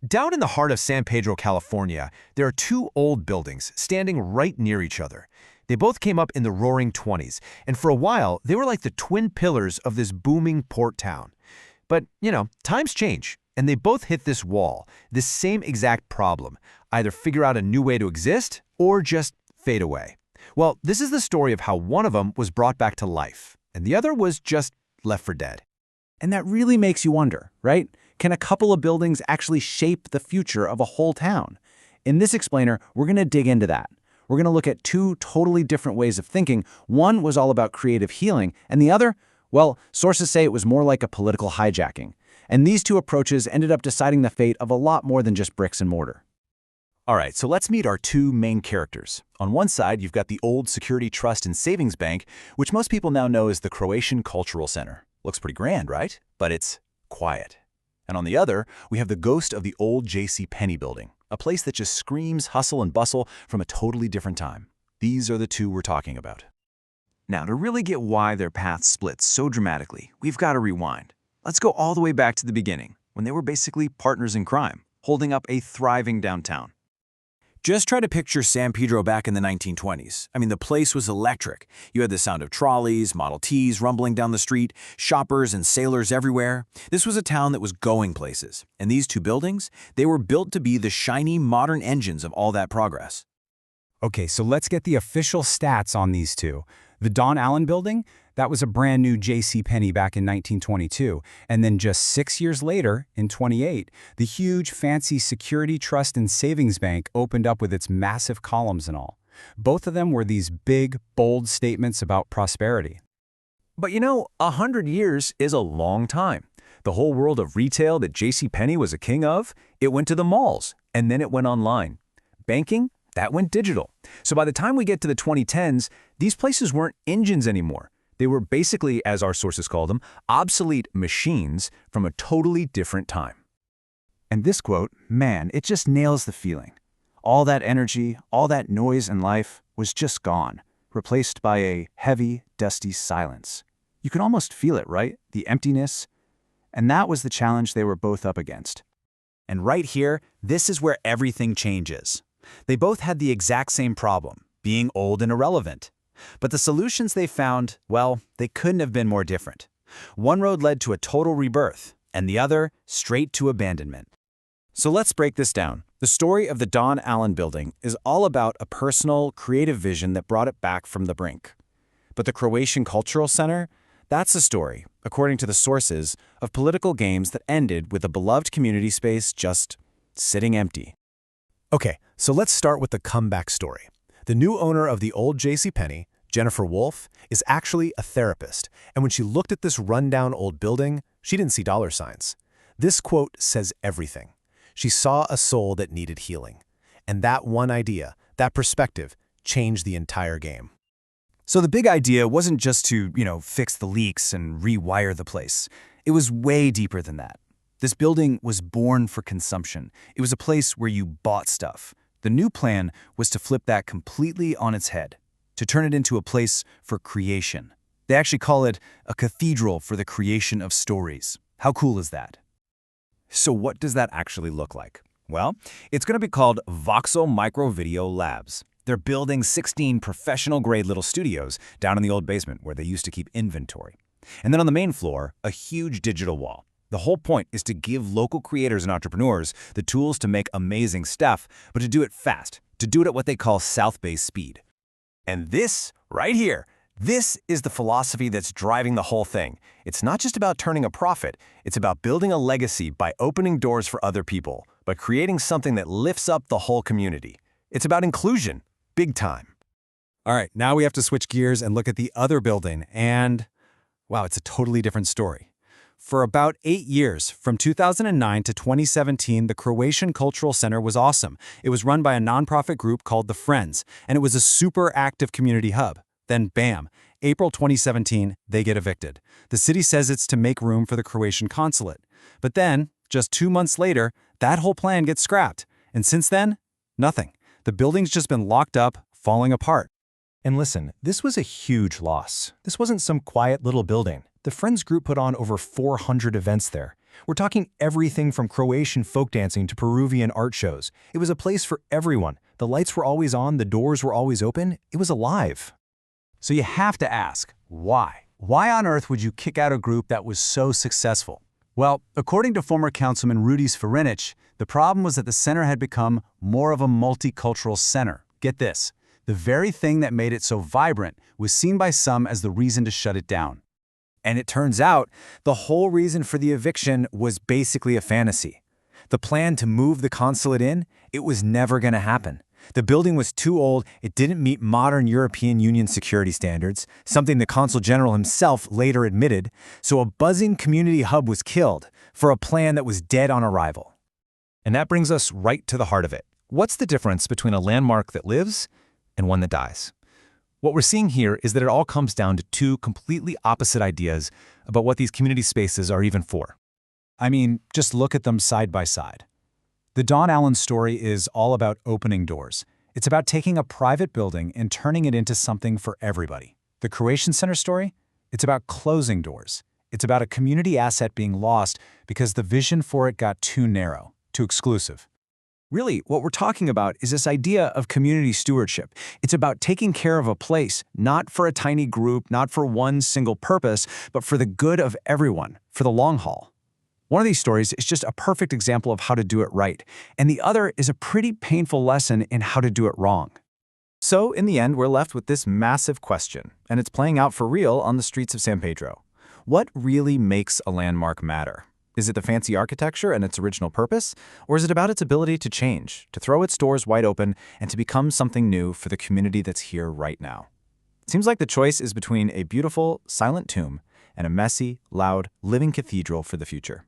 Down in the heart of San Pedro, California, there are two old buildings standing right near each other. They both came up in the roaring 20s, and for a while, they were like the twin pillars of this booming port town. But, times change, and they both hit this wall, this same exact problem. Either figure out a new way to exist, or just fade away. Well, this is the story of how one of them was brought back to life, and the other was just left for dead. And that really makes you wonder, right? Can a couple of buildings actually shape the future of a whole town? In this explainer, we're going to dig into that. We're going to look at two totally different ways of thinking. One was all about creative healing, and the other, well, sources say it was more like a political hijacking. And these two approaches ended up deciding the fate of a lot more than just bricks and mortar. All right, so let's meet our two main characters. On one side, you've got the old Security Trust and Savings Bank, which most people now know as the Croatian Cultural Center. Looks pretty grand, right? But it's quiet. And on the other, we have the ghost of the old J.C. Penney building, a place that just screams hustle and bustle from a totally different time. These are the two we're talking about. Now, to really get why their paths split so dramatically, we've got to rewind. Let's go all the way back to the beginning, when they were basically partners in crime, holding up a thriving downtown. Just try to picture San Pedro back in the 1920s. I mean, the place was electric. You had the sound of trolleys, Model Ts rumbling down the street, shoppers and sailors everywhere. This was a town that was going places. And these two buildings, they were built to be the shiny, modern engines of all that progress. Okay, so let's get the official stats on these two. The Don Allen building, that was a brand new J.C. Penney back in 1922. And then just 6 years later, in 28, the huge fancy Security Trust and Savings Bank opened up with its massive columns and all. Both of them were these big, bold statements about prosperity. But 100 years is a long time. The whole world of retail that J.C. Penney was a king of, it went to the malls, and then it went online. Banking, that went digital. So by the time we get to the 2010s, these places weren't engines anymore. They were basically, as our sources call them, obsolete machines from a totally different time. And this quote, man, it just nails the feeling. All that energy, all that noise and life was just gone, replaced by a heavy, dusty silence. You can almost feel it, right? The emptiness. And that was the challenge they were both up against. And right here, this is where everything changes. They both had the exact same problem, being old and irrelevant. But the solutions they found, well, they couldn't have been more different. One road led to a total rebirth, and the other straight to abandonment. So let's break this down. The story of the Don Allen building is all about a personal, creative vision that brought it back from the brink. But the Croatian Cultural Center, that's a story, according to the sources, of political games that ended with a beloved community space just sitting empty. Okay, so let's start with the comeback story. The new owner of the old J.C. Penney, Jennifer Wolfe, is actually a therapist, and when she looked at this rundown old building, she didn't see dollar signs. This quote says everything. She saw a soul that needed healing. And that one idea, that perspective, changed the entire game. So the big idea wasn't just to, fix the leaks and rewire the place. It was way deeper than that. This building was born for consumption. It was a place where you bought stuff. The new plan was to flip that completely on its head, to turn it into a place for creation. They actually call it a cathedral for the creation of stories. How cool is that? So what does that actually look like? Well, it's going to be called Voxel Micro Video Labs. They're building 16 professional-grade little studios down in the old basement where they used to keep inventory. And then on the main floor, a huge digital wall. The whole point is to give local creators and entrepreneurs the tools to make amazing stuff, but to do it fast, to do it at what they call South Bay speed. And this, right here, this is the philosophy that's driving the whole thing. It's not just about turning a profit, it's about building a legacy by opening doors for other people, by creating something that lifts up the whole community. It's about inclusion, big time. All right, now we have to switch gears and look at the other building, and wow, it's a totally different story. For about 8 years, from 2009 to 2017, the Croatian Cultural Center was awesome. It was run by a nonprofit group called the Friends, and it was a super active community hub. Then bam, April 2017, they get evicted. The city says it's to make room for the Croatian consulate. But then, just 2 months later, that whole plan gets scrapped. And since then, nothing. The building's just been locked up, falling apart. And listen, this was a huge loss. This wasn't some quiet little building. The Friends group put on over 400 events there. We're talking everything from Croatian folk dancing to Peruvian art shows. It was a place for everyone. The lights were always on, the doors were always open. It was alive. So you have to ask, why? Why on earth would you kick out a group that was so successful? Well, according to former councilman Rudis Ferenic, the problem was that the center had become more of a multicultural center. Get this, the very thing that made it so vibrant was seen by some as the reason to shut it down. And it turns out, the whole reason for the eviction was basically a fantasy. The plan to move the consulate in, it was never going to happen. The building was too old, it didn't meet modern European Union security standards, something the Consul General himself later admitted, so a buzzing community hub was killed for a plan that was dead on arrival. And that brings us right to the heart of it. What's the difference between a landmark that lives and one that dies? What we're seeing here is that it all comes down to two completely opposite ideas about what these community spaces are even for. I mean, just look at them side by side. The Don Allen story is all about opening doors. It's about taking a private building and turning it into something for everybody. The Croatian Center story? It's about closing doors. It's about a community asset being lost because the vision for it got too narrow, too exclusive. Really, what we're talking about is this idea of community stewardship. It's about taking care of a place, not for a tiny group, not for one single purpose, but for the good of everyone, for the long haul. One of these stories is just a perfect example of how to do it right, and the other is a pretty painful lesson in how to do it wrong. So, in the end, we're left with this massive question, and it's playing out for real on the streets of San Pedro. What really makes a landmark matter? Is it the fancy architecture and its original purpose? Or is it about its ability to change, to throw its doors wide open, and to become something new for the community that's here right now? It seems like the choice is between a beautiful, silent tomb and a messy, loud, living cathedral for the future.